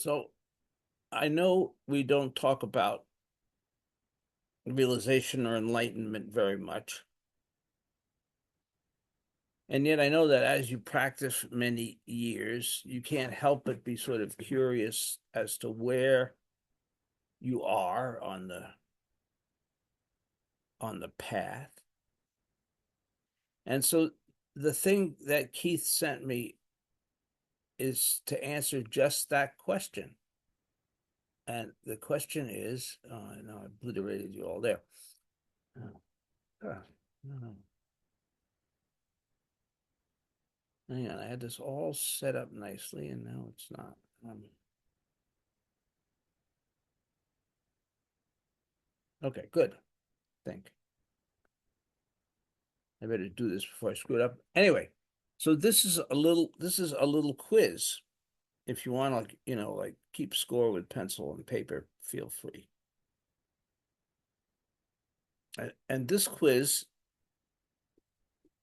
So I know we don't talk about realization or enlightenment very much. And yet I know that as you practice many years, you can't help but be sort of curious as to where you are on the path. And so the thing that Keith sent me is to answer just that question. And the question is, no, I obliterated you all there. Oh, no. Hang on, I had this all set up nicely, and now it's not. Okay, good. I think I better do this before I screw it up. Anyway, so this is a little quiz. If you want to, like keep score with pencil and paper, feel free. And this quiz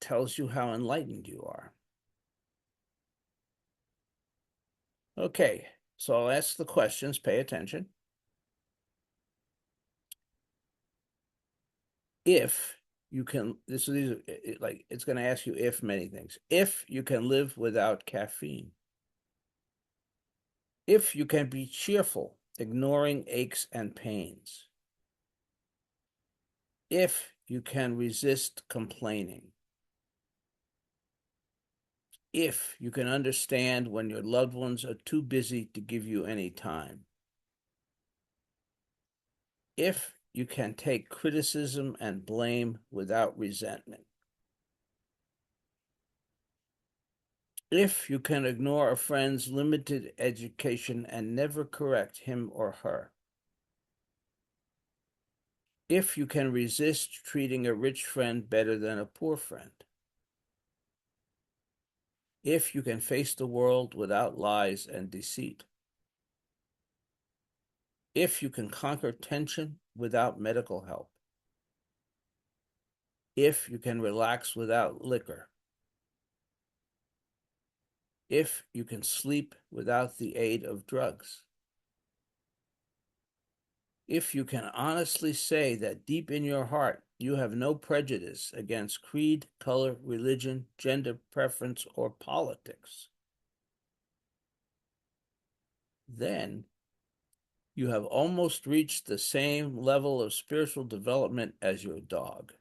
tells you how enlightened you are. Okay, so I'll ask the questions. Pay attention. If you can, these are like it's going to ask you if many things. If you can live without caffeine, if you can be cheerful, ignoring aches and pains, if you can resist complaining, if you can understand when your loved ones are too busy to give you any time, if you can take criticism and blame without resentment, if you can ignore a friend's limited education and never correct him or her, if you can resist treating a rich friend better than a poor friend, if you can face the world without lies and deceit, if you can conquer tension without medical help, if you can relax without liquor, if you can sleep without the aid of drugs, if you can honestly say that deep in your heart you have no prejudice against creed, color, religion, gender preference, or politics, then you have almost reached the same level of spiritual development as your dog.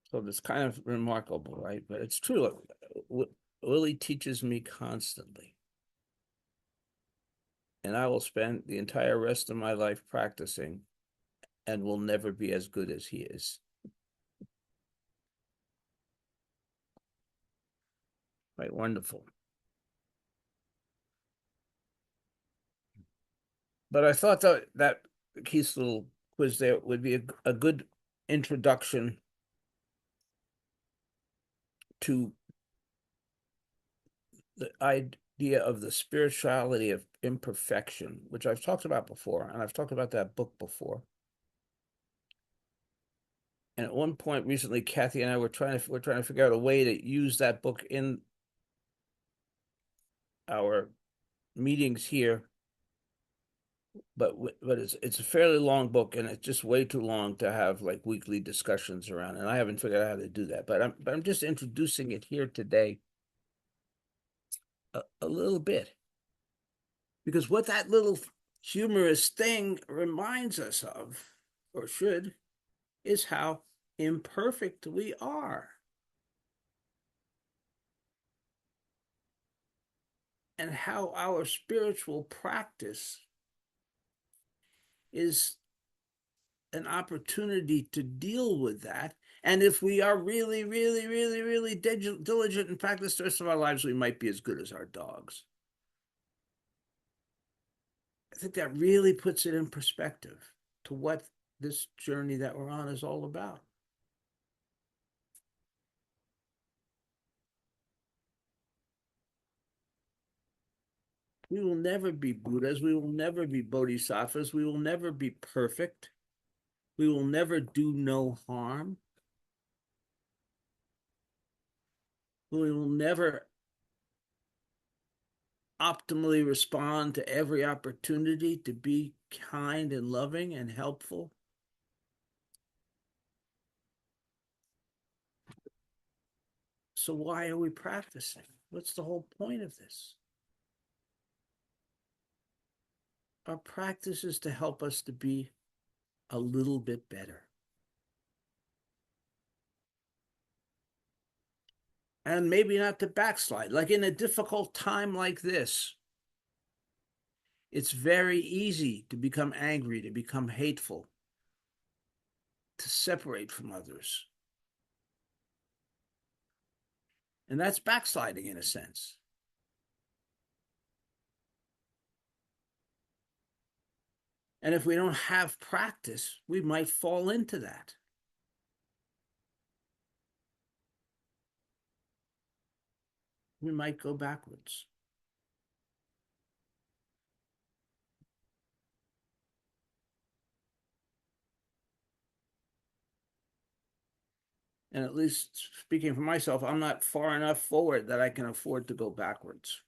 So it's kind of remarkable, right? But it's true. Willie teaches me constantly. And I will spend the entire rest of my life practicing and will never be as good as he is. Right, wonderful. But I thought that Keith's little quiz there would be a good introduction to the idea of the spirituality of imperfection, which I've talked about before, and I've talked about that book before. And at one point recently, Kathy and I were trying to figure out a way to use that book in our meetings here, but it's a fairly long book, and it's just way too long to have like weekly discussions around. And I haven't figured out how to do that, but I'm just introducing it here today a little bit, because what that little humorous thing reminds us of, or should, is how imperfect we are, and how our spiritual practice is an opportunity to deal with that. And if we are really, really, really, really diligent and practice the rest of our lives, we might be as good as our dogs. I think that really puts it in perspective to what this journey that we're on is all about. We will never be Buddhas. We will never be bodhisattvas. We will never be perfect. We will never do no harm. We will never optimally respond to every opportunity to be kind and loving and helpful. So why are we practicing? What's the whole point of this? Our practice is to help us to be a little bit better. And maybe not to backslide. Like in a difficult time like this, it's very easy to become angry, to become hateful, to separate from others. And that's backsliding in a sense. And if we don't have practice, we might fall into that. We might go backwards. And at least speaking for myself, I'm not far enough forward that I can afford to go backwards.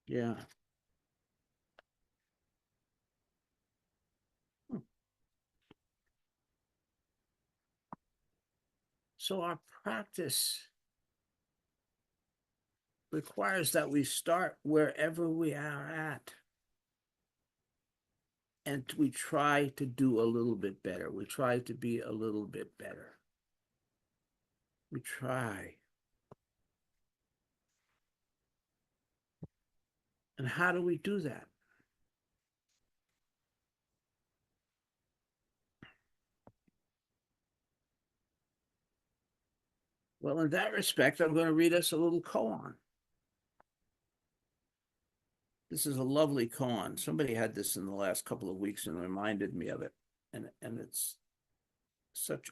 Yeah. So our practice requires that we start wherever we are at. And we try to do a little bit better. We try to be a little bit better. We try. And how do we do that? Well, in that respect, I'm going to read us a little koan. This is a lovely koan. Somebody had this in the last couple of weeks and reminded me of it. And it's such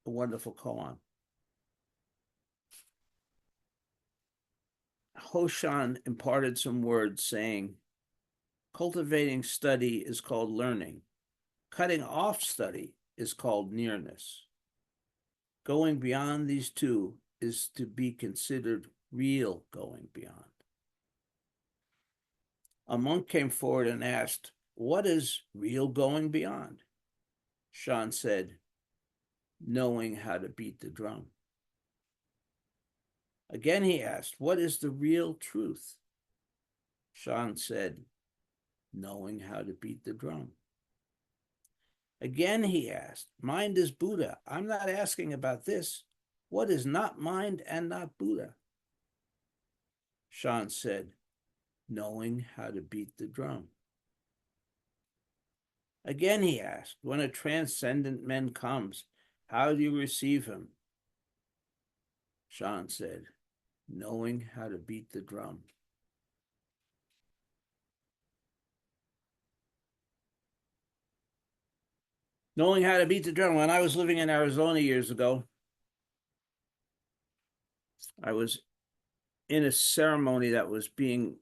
a wonderful koan. Hoshan imparted some words saying, cultivating study is called learning. Cutting off study is called nearness. Going beyond these two is to be considered real going beyond. A monk came forward and asked, what is real going beyond? Shan said, knowing how to beat the drum. Again he asked, what is the real truth? Shan said, knowing how to beat the drum. Again he asked, mind is Buddha. I'm not asking about this. What is not mind and not Buddha? Shan said, knowing how to beat the drum. Again he asked, when a transcendent man comes, how do you receive him? Shan said, knowing how to beat the drum. Knowing how to beat the drum. When I was living in Arizona years ago, I was in a ceremony that was being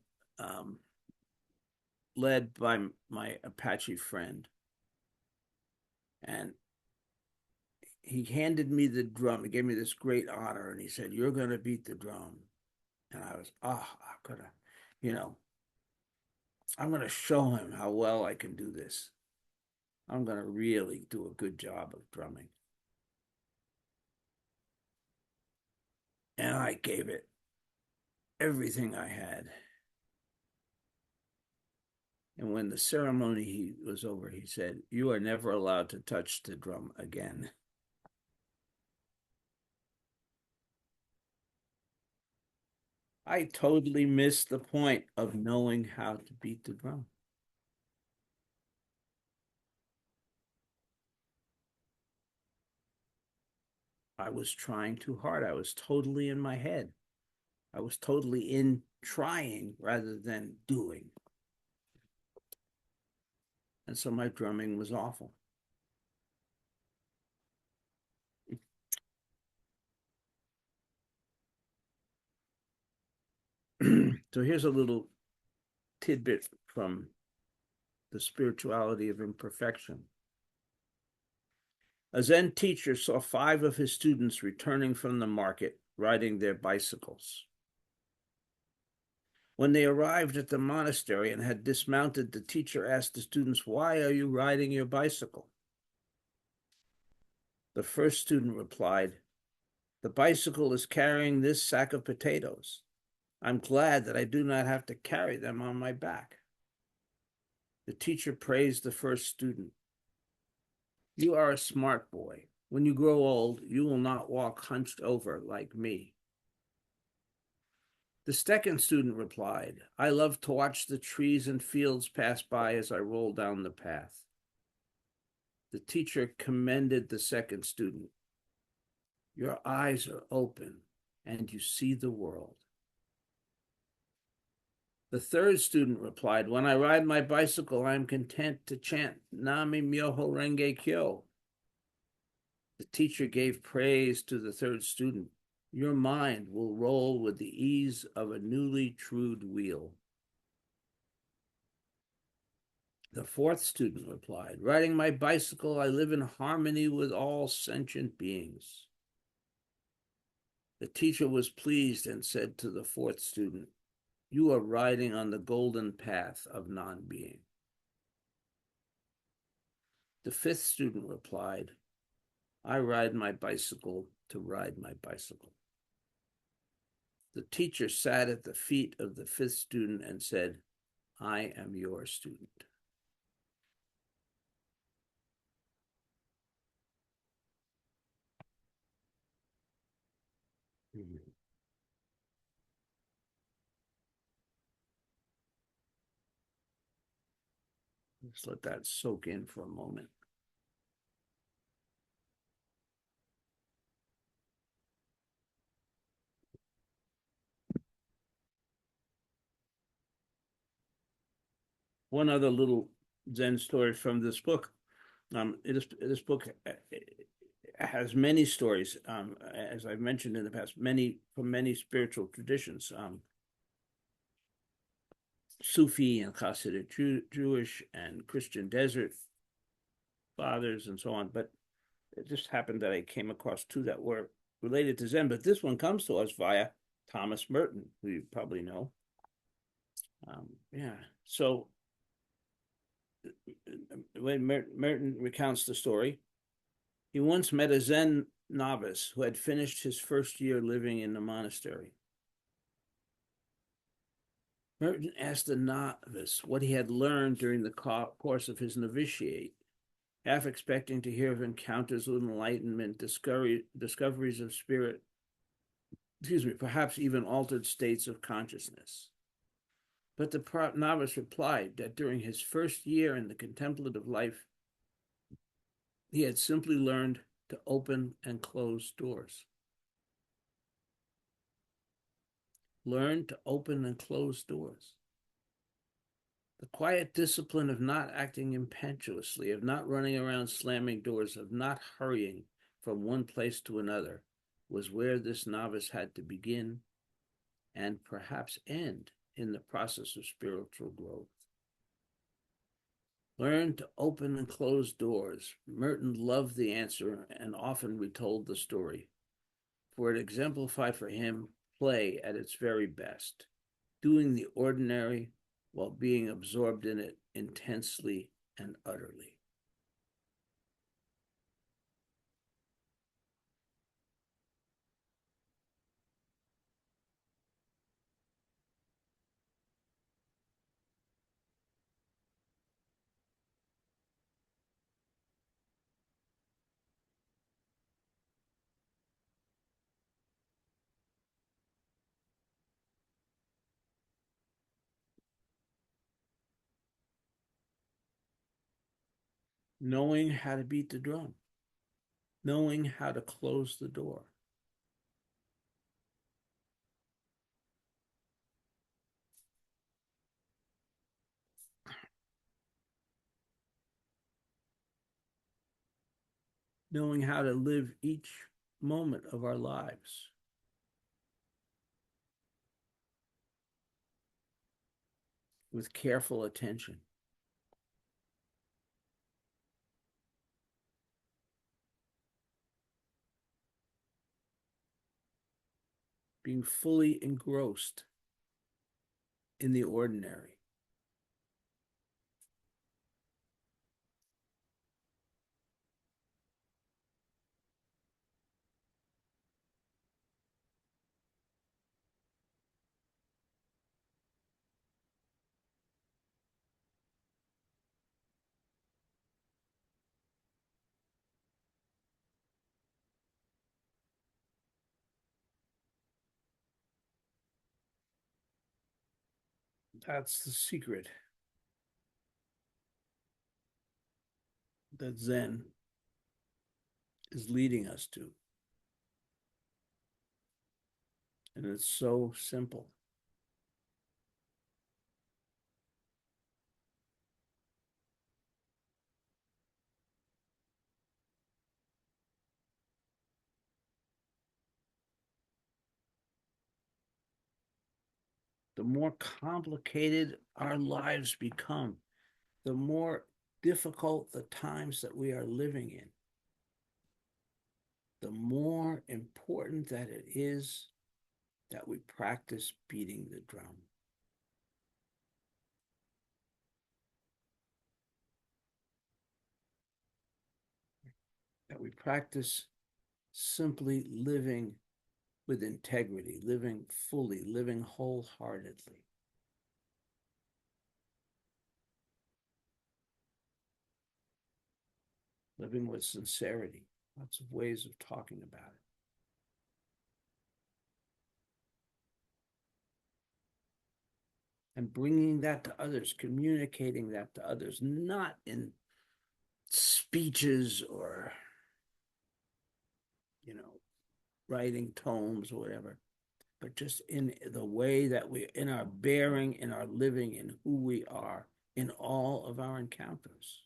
led by my Apache friend. And he handed me the drum. He gave me this great honor, and he said, you're going to beat the drum. And I was, I'm going to, I'm going to show him how well I can do this. I'm going to really do a good job of drumming. And I gave it everything I had. And when the ceremony was over, he said, you are never allowed to touch the drum again. I totally missed the point of knowing how to beat the drum. I was trying too hard. I was totally in my head. I was totally in trying rather than doing. and so my drumming was awful. So here's a little tidbit from the spirituality of imperfection. A Zen teacher saw 5 of his students returning from the market riding their bicycles. When they arrived at the monastery and had dismounted, the teacher asked the students, "Why are you riding your bicycle?" The first student replied, "The bicycle is carrying this sack of potatoes. I'm glad that I do not have to carry them on my back." The teacher praised the first student. "You are a smart boy. When you grow old, you will not walk hunched over like me." The second student replied, "I love to watch the trees and fields pass by as I roll down the path." The teacher commended the second student. "Your eyes are open and you see the world." The third student replied, "When I ride my bicycle, I am content to chant Nami Myoho Renge Kyo." The teacher gave praise to the third student. "Your mind will roll with the ease of a newly trued wheel." The fourth student replied, "Riding my bicycle, I live in harmony with all sentient beings." The teacher was pleased and said to the fourth student, "You are riding on the golden path of non-being." The fifth student replied, "I ride my bicycle to ride my bicycle." The teacher sat at the feet of the fifth student and said, "I am your student." Let's let that soak in for a moment. One other little Zen story from this book. This book has many stories, as I've mentioned in the past, many from many spiritual traditions, Sufi and Hasidic Jewish and Christian desert fathers and so on. But it just happened that I came across 2 that were related to Zen. But this one comes to us via Thomas Merton, who you probably know. Yeah. So when Merton recounts the story, he once met a Zen novice who had finished his first year living in the monastery. Merton asked the novice what he had learned during the course of his novitiate, half expecting to hear of encounters with enlightenment, discoveries of spirit, perhaps even altered states of consciousness. But the novice replied that during his first year in the contemplative life, he had simply learned to open and close doors. Learn to open and close doors. The quiet discipline of not acting impetuously, of not running around slamming doors, of not hurrying from one place to another, was where this novice had to begin and perhaps end in the process of spiritual growth. Learn to open and close doors. Merton loved the answer and often retold the story, for it exemplified for him play at its very best, doing the ordinary while being absorbed in it intensely and utterly. Knowing how to beat the drum, knowing how to close the door. knowing how to live each moment of our lives with careful attention. Being fully engrossed in the ordinary. That's the secret that Zen is leading us to. And it's so simple. The more complicated our lives become, the more difficult the times that we are living in, the more important that it is that we practice beating the drum, that we practice simply living with integrity, living fully, living wholeheartedly, living with sincerity. Lots of ways of talking about it. And bringing that to others, communicating that to others, not in speeches or, writing tomes or whatever, but just in the way that we, in our bearing, in our living, in who we are, in all of our encounters.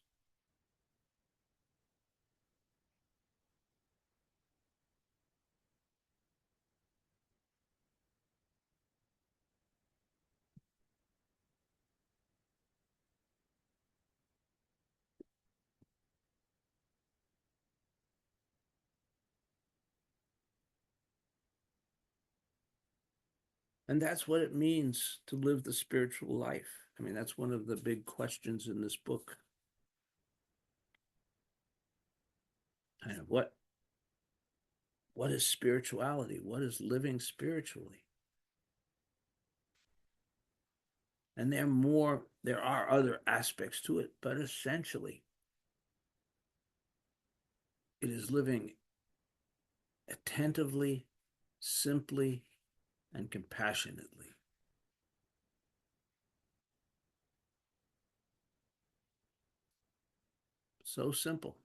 And that's what it means to live the spiritual life. I mean, that's one of the big questions in this book. Kind of what is spirituality? What is living spiritually? And there are other aspects to it, but essentially it is living attentively, simply, and compassionately. So simple.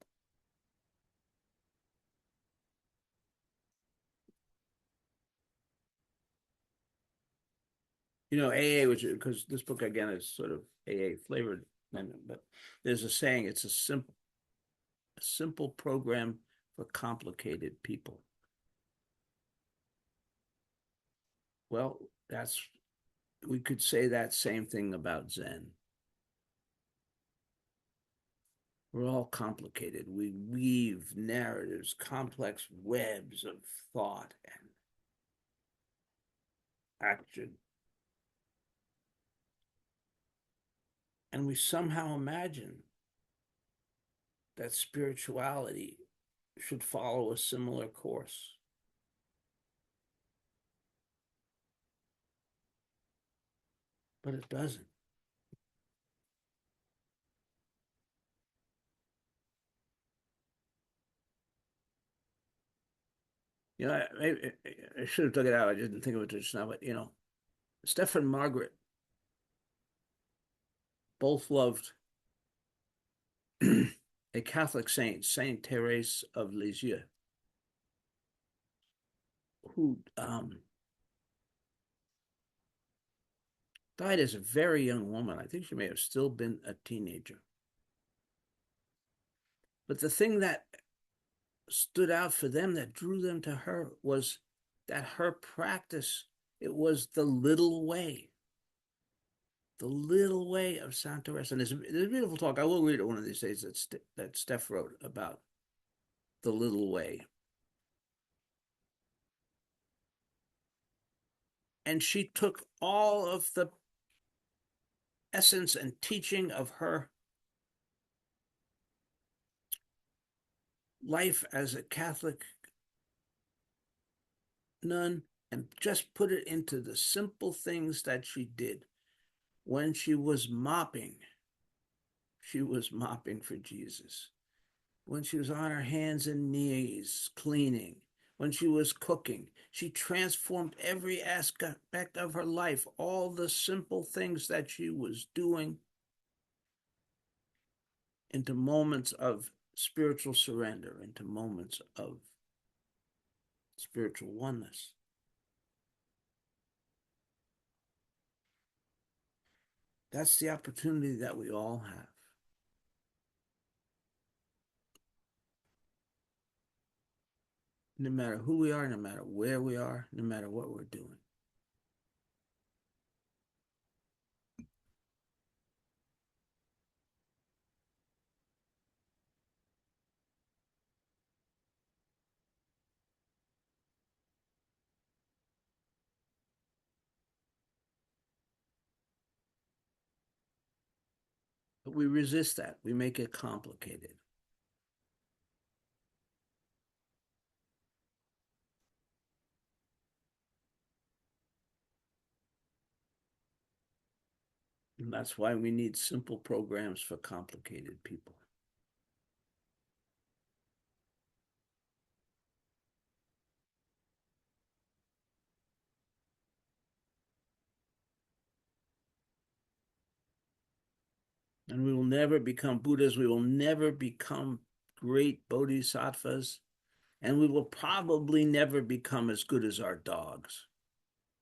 AA, which, because this book again is sort of AA flavored, but there's a saying, it's a simple program for complicated people. Well, we could say that same thing about Zen. We're all complicated. We weave narratives, complex webs of thought and action. And we somehow imagine that spirituality should follow a similar course. But it doesn't. I should have took it out. I didn't think of it just now, but Steph and Margaret both loved a Catholic saint, Saint Therese of Lisieux, who died as a very young woman. I think she may have still been a teenager. But the thing that stood out for them, that drew them to her, was that her practice, it was the little way of Santa Teresa. And there's a beautiful talk. I will read it one of these days that Steph wrote about the little way. And she took all of the essence and teaching of her life as a Catholic nun and just put it into the simple things that she did. When she was mopping for Jesus. When she was on her hands and knees cleaning, when she was cooking, she transformed every aspect of her life, all the simple things that she was doing, into moments of spiritual surrender, into moments of spiritual oneness. That's the opportunity that we all have. No matter who we are, no matter where we are, no matter what we're doing. But we resist that. We make it complicated. And that's why we need simple programs for complicated people. And we will never become Buddhas. We will never become great bodhisattvas. And we will probably never become as good as our dogs.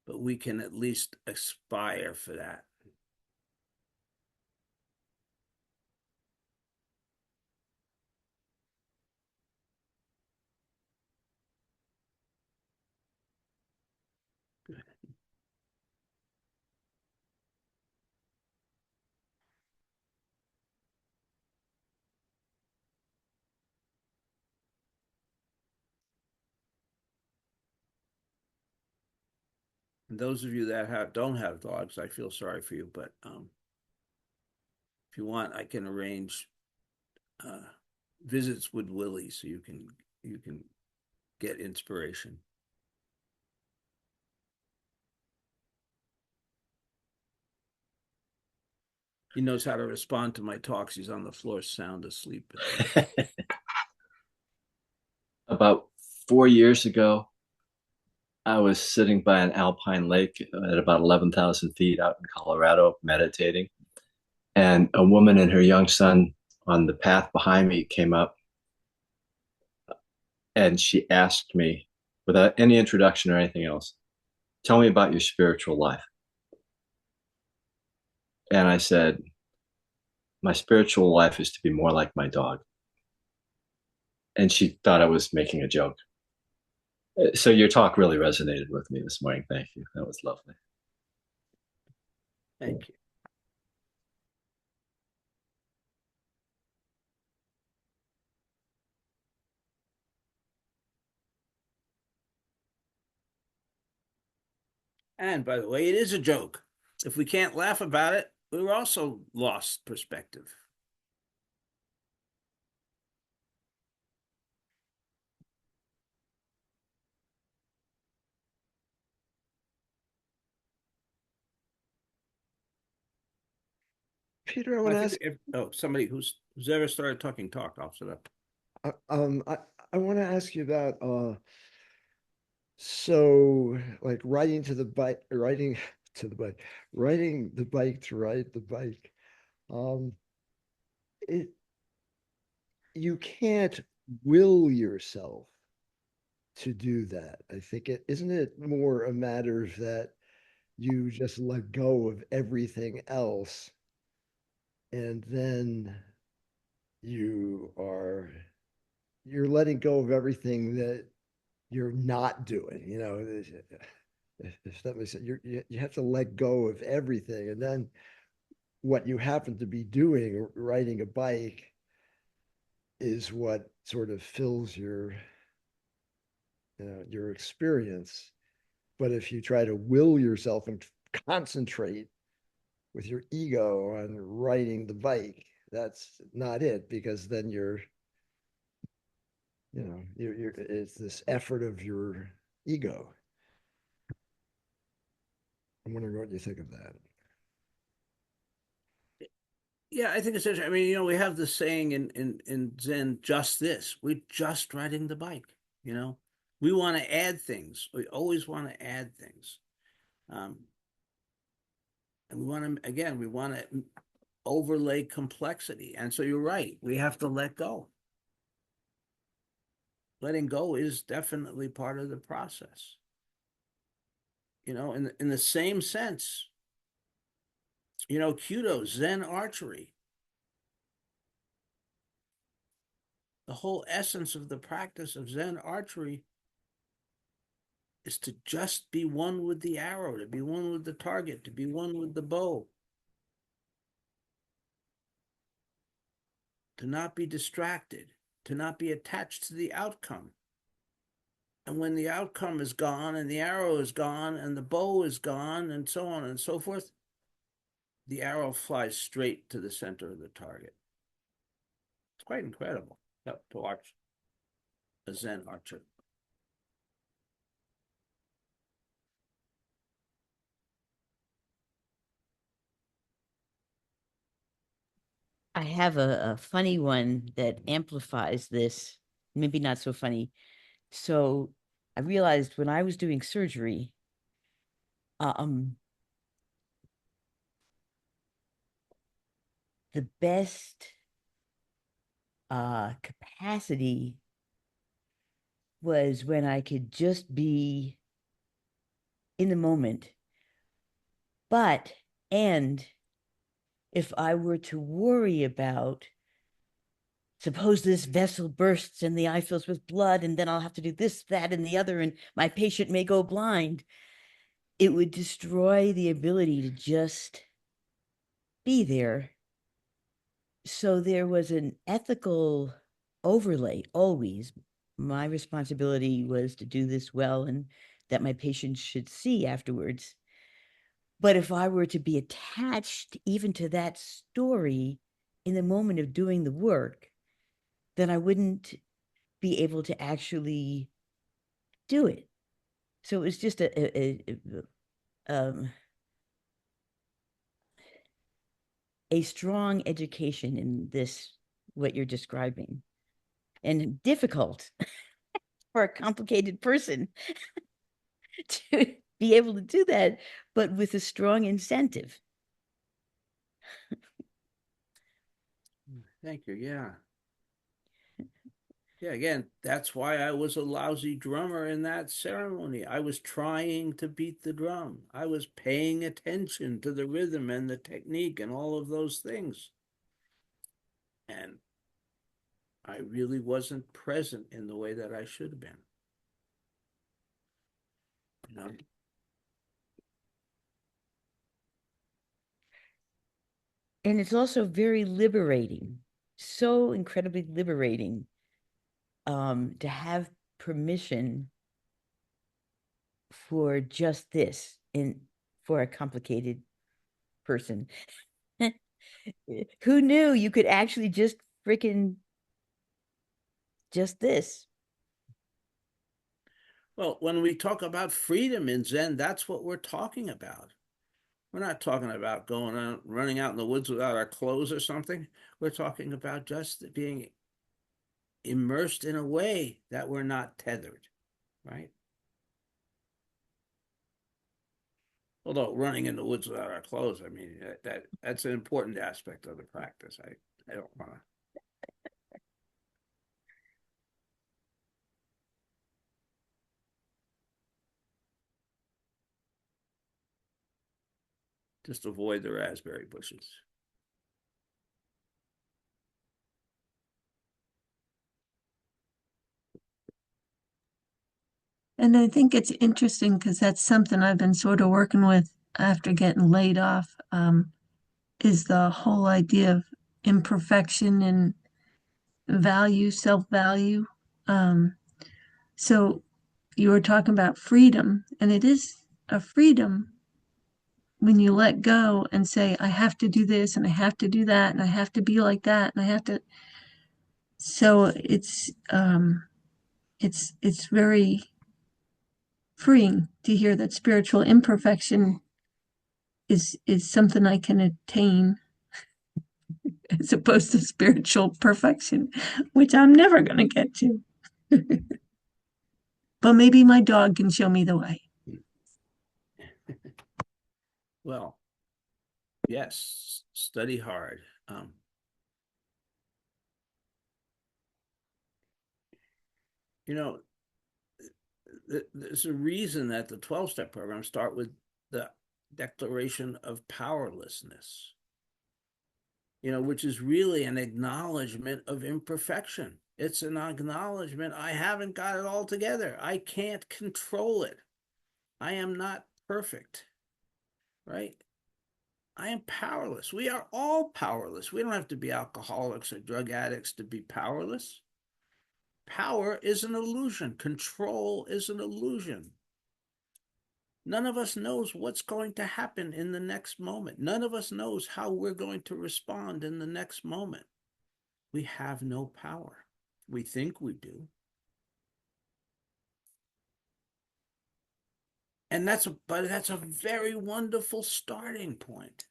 But we can at least aspire for that. Good. And those of you that don't have dogs, I feel sorry for you. But if you want, I can arrange uh, visits with Willie so you can get inspiration. He knows how to respond to my talks. He's on the floor, sound asleep. About 4 years ago, I was sitting by an alpine lake at about 11,000 feet out in Colorado, meditating. And a woman and her young son on the path behind me came up and she asked me, without any introduction or anything else, tell me about your spiritual life. And I said, my spiritual life is to be more like my dog. And she thought I was making a joke. So your talk really resonated with me this morning. Thank you. That was lovely. Thank you. And by the way, it is a joke. If we can't laugh about it, we're also lost perspective. Peter, I I want to think ask. if somebody who's ever started talking talk, I'll shut up. uh, Um, I I want to ask you about. So like riding to the bike, riding to the bike, riding the bike to ride the bike. Um, it You can't will yourself to do that. I think it isn't it more a matter of that you just let go of everything else and then you are you're letting go of everything that you're not doing. If that makes sense, you have to let go of everything, and then what you happen to be doing, riding a bike, is what sort of fills your experience. But if you try to will yourself and concentrate with your ego on riding the bike, that's not it, because then it's this effort of your ego. I'm wondering what you think of that. Yeah, I think it's interesting. I mean, we have the saying in Zen, just this. We're just riding the bike, you know. We want to add things. We always want to add things. Um, and we want to overlay complexity. And so you're right. We have to let go. Letting go is definitely part of the process. In the same sense, Kudo, Zen archery, the whole essence of the practice of Zen archery is to just be one with the arrow, to be one with the target, to be one with the bow, to not be distracted, to not be attached to the outcome. And when the outcome is gone and the arrow is gone and the bow is gone and so on and so forth, the arrow flies straight to the center of the target. It's quite incredible to watch a Zen archer. I have a funny one that amplifies this, maybe not so funny. So I realized when I was doing surgery, um, the best capacity was when I could just be in the moment. But, and if I were to worry about, suppose this vessel bursts and the eye fills with blood, and then I'll have to do this, that, and the other, and my patient may go blind, it would destroy the ability to just be there. So there was an ethical overlay always. My responsibility was to do this well and that my patients should see afterwards. But if I were to be attached even to that story in the moment of doing the work, then I wouldn't be able to actually do it. So it was just a strong education in this, what you're describing, and difficult for a complicated person to be able to do that, but with a strong incentive. Thank you. Yeah. Yeah, again, that's why I was a lousy drummer in that ceremony. I was trying to beat the drum. I was paying attention to the rhythm and the technique and all of those things. And I really wasn't present in the way that I should have been. You know? And it's also very liberating, so incredibly liberating, to have permission for just this in for a complicated person. Who knew you could actually just freaking just this? Well, when we talk about freedom in Zen, that's what we're talking about. We're not talking about going out, running out in the woods without our clothes or something. We're talking about just being immersed in a way that we're not tethered, right? Although running in the woods without our clothes, I mean, that's an important aspect of the practice. I don't want to just avoid the raspberry bushes. And I think it's interesting because that's something I've been sort of working with after getting laid off, is the whole idea of imperfection and value, self-value. So you were talking about freedom, and it is a freedom when you let go and say, I have to do this and I have to do that and I have to be like that and I have to. So it's very freeing to hear that spiritual imperfection is something I can attain as opposed to spiritual perfection, which I'm never going to get to. But maybe my dog can show me the way. Well, yes, study hard. You know, there's a reason that the 12-step programs start with the declaration of powerlessness, which is really an acknowledgement of imperfection. It's an acknowledgement I haven't got it all together. I can't control it. I am not perfect, right? I am powerless. We are all powerless. We don't have to be alcoholics or drug addicts to be powerless. Power is an illusion. Control is an illusion. None of us knows what's going to happen in the next moment. None of us knows how we're going to respond in the next moment. We have no power. We think we do. And that's a very wonderful starting point.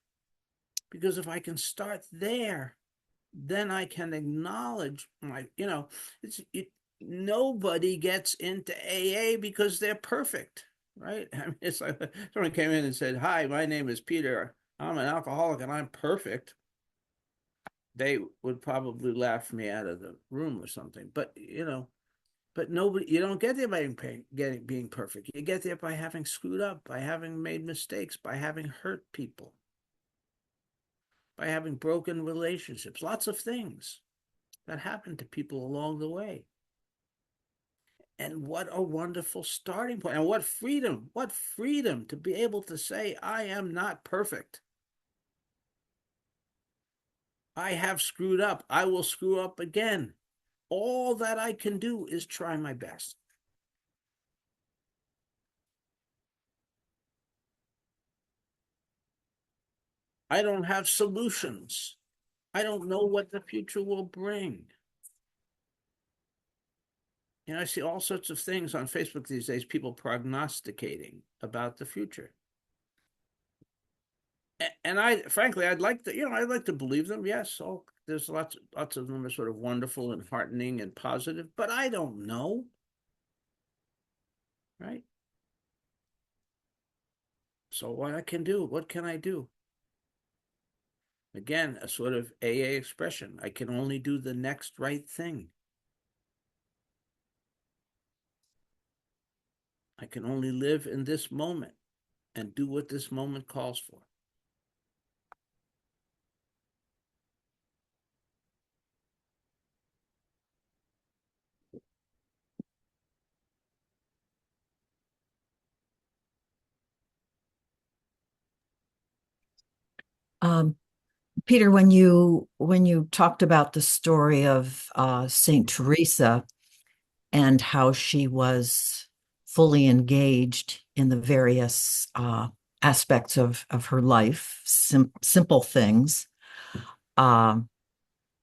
Because if I can start there, then I can acknowledge nobody gets into AA because they're perfect, right? I mean, it's like someone came in and said, "Hi, my name is Peter. I'm an alcoholic and I'm perfect." They would probably laugh me out of the room or something. But nobody, you don't get there by being perfect. You get there by having screwed up, by having made mistakes, by having hurt people, by having broken relationships, lots of things that happen to people along the way. And what a wonderful starting point. And what freedom to be able to say, I am not perfect. I have screwed up. I will screw up again. All that I can do is try my best. I don't have solutions. I don't know what the future will bring. I see all sorts of things on Facebook these days, people prognosticating about the future. And frankly, I'd like to believe them. Yes, there's lots of them are sort of wonderful and heartening and positive, but I don't know, right? So what can I do? Again, a sort of AA expression. I can only do the next right thing. I can only live in this moment and do what this moment calls for. Peter, when you talked about the story of Saint Teresa and how she was fully engaged in the various aspects of her life, simple things, um,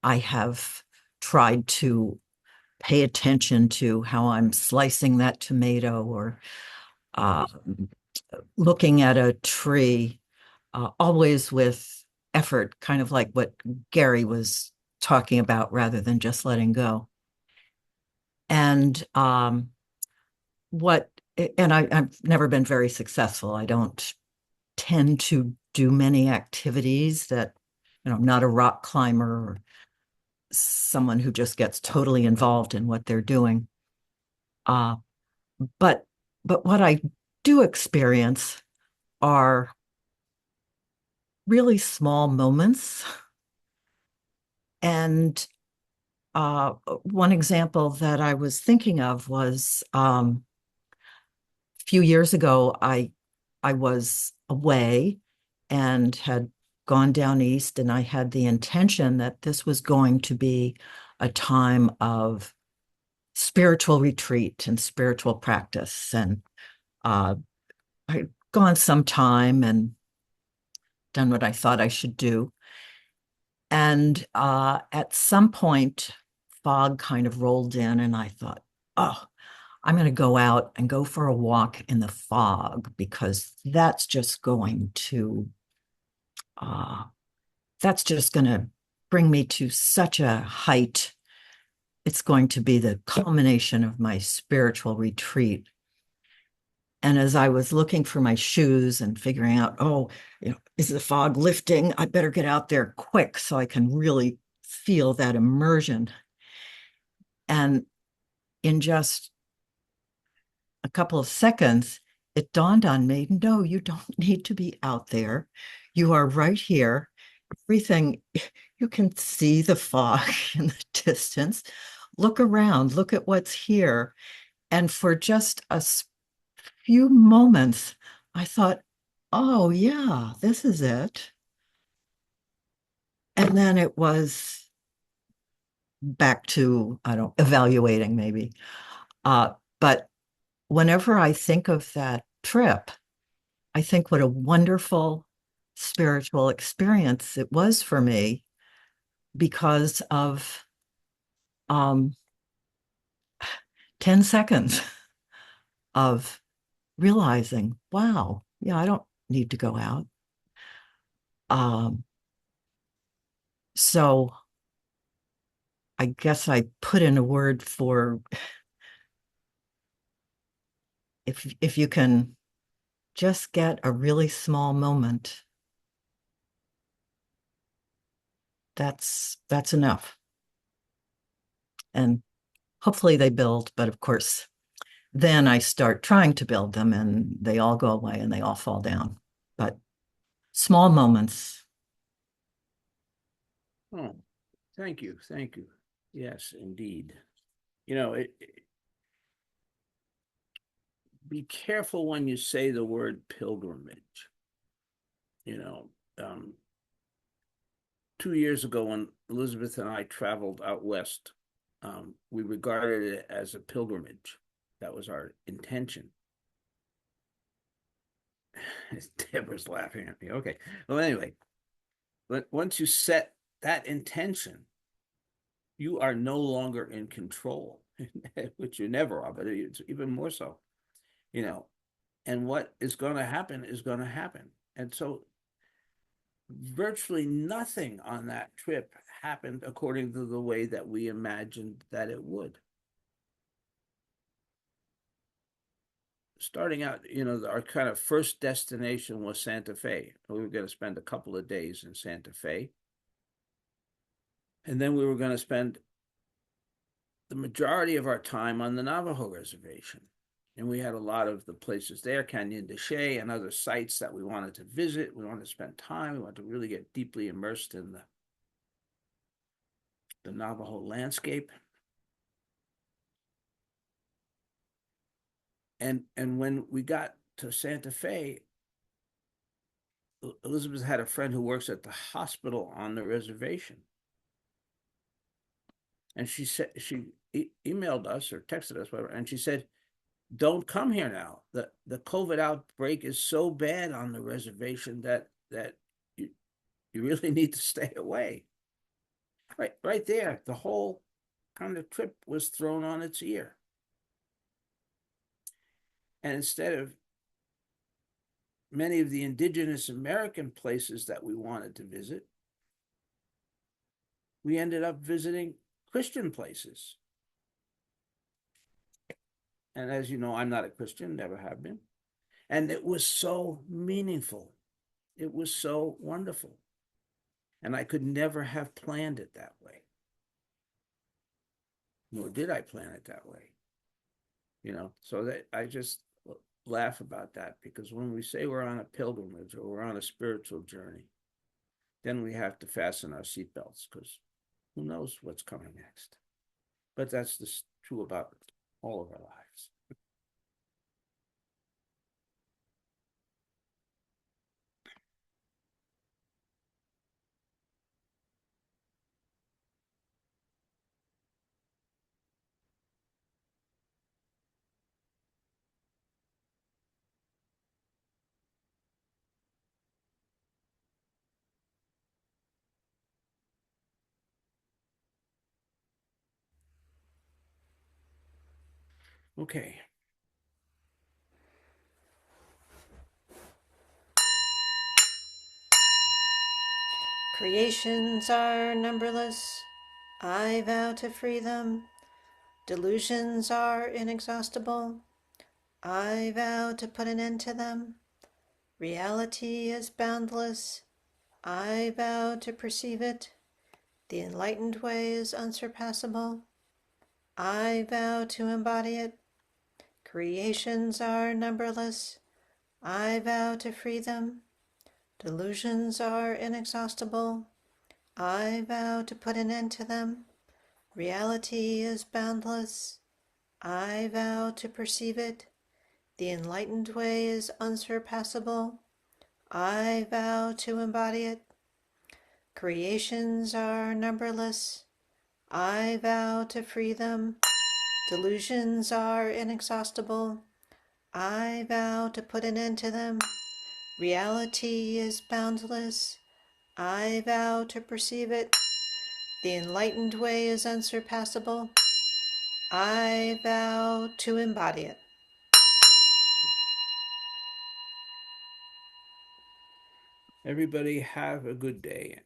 I have tried to pay attention to how I'm slicing that tomato or uh, looking at a tree, always with effort, kind of like what Gary was talking about, rather than just letting go. And I've never been very successful. I don't tend to do many activities that, I'm not a rock climber or someone who just gets totally involved in what they're doing. Uh, but what I do experience are really small moments. And one example that I was thinking of was few years ago, I was away and had gone down east, and I had the intention that this was going to be a time of spiritual retreat and spiritual practice. And I'd gone some time and done what I thought I should do. And at some point, fog kind of rolled in, and I thought, oh, I'm going to go out and go for a walk in the fog, because uh, that's just going to bring me to such a height. It's going to be the culmination of my spiritual retreat. And as I was looking for my shoes and figuring out, oh, is the fog lifting? I better get out there quick so I can really feel that immersion. And in just a couple of seconds, it dawned on me, no, you don't need to be out there. You are right here. Everything, you can see the fog in the distance. Look around, look at what's here. And for just a few moments, I thought, oh, yeah, this is it. And then it was back to, I don't, evaluating maybe. But whenever I think of that trip, I think what a wonderful spiritual experience it was for me, because of 10 seconds of realizing, wow, yeah, I don't need to go out. So I guess I put in a word for, if you can just get a really small moment, that's enough. And hopefully they build, but of course, then I start trying to build them and they all go away and they all fall down. But small moments. Oh, thank you. Thank you. Yes, indeed. Be careful when you say the word pilgrimage. You know, 2 years ago, when Elizabeth and I traveled out west, we regarded it as a pilgrimage. That was our intention. Deborah's laughing at me. Okay. Well, anyway, but once you set that intention, you are no longer in control, which you never are, but it's even more so, and what is going to happen is going to happen. And so virtually nothing on that trip happened according to the way that we imagined that it would. Starting out, our kind of first destination was Santa Fe. We were going to spend a couple of days in Santa Fe. And then we were going to spend the majority of our time on the Navajo reservation. And we had a lot of the places there, Canyon de Chelly and other sites that we wanted to visit. We wanted to spend time. We wanted to really get deeply immersed in the Navajo landscape. And when we got to Santa Fe, Elizabeth had a friend who works at the hospital on the reservation. And she said, she emailed us or texted us, whatever, and she said, don't come here now. The COVID outbreak is so bad on the reservation that you really need to stay away. Right there, the whole kind of trip was thrown on its ear. And instead of many of the indigenous American places that we wanted to visit, we ended up visiting Christian places. And as you know, I'm not a Christian, never have been. And it was so meaningful. It was so wonderful. And I could never have planned it that way. Nor did I plan it that way. So that I just laugh about that, because when we say we're on a pilgrimage or we're on a spiritual journey, then we have to fasten our seatbelts, because who knows what's coming next. But that's true about all of our lives. Okay. Creations are numberless. I vow to free them. Delusions are inexhaustible. I vow to put an end to them. Reality is boundless. I vow to perceive it. The enlightened way is unsurpassable. I vow to embody it. Creations are numberless. I vow to free them. Delusions are inexhaustible. I vow to put an end to them. Reality is boundless. I vow to perceive it. The enlightened way is unsurpassable. I vow to embody it. Creations are numberless. I vow to free them. Delusions are inexhaustible. I vow to put an end to them. Reality is boundless. I vow to perceive it. The enlightened way is unsurpassable. I vow to embody it. Everybody have a good day.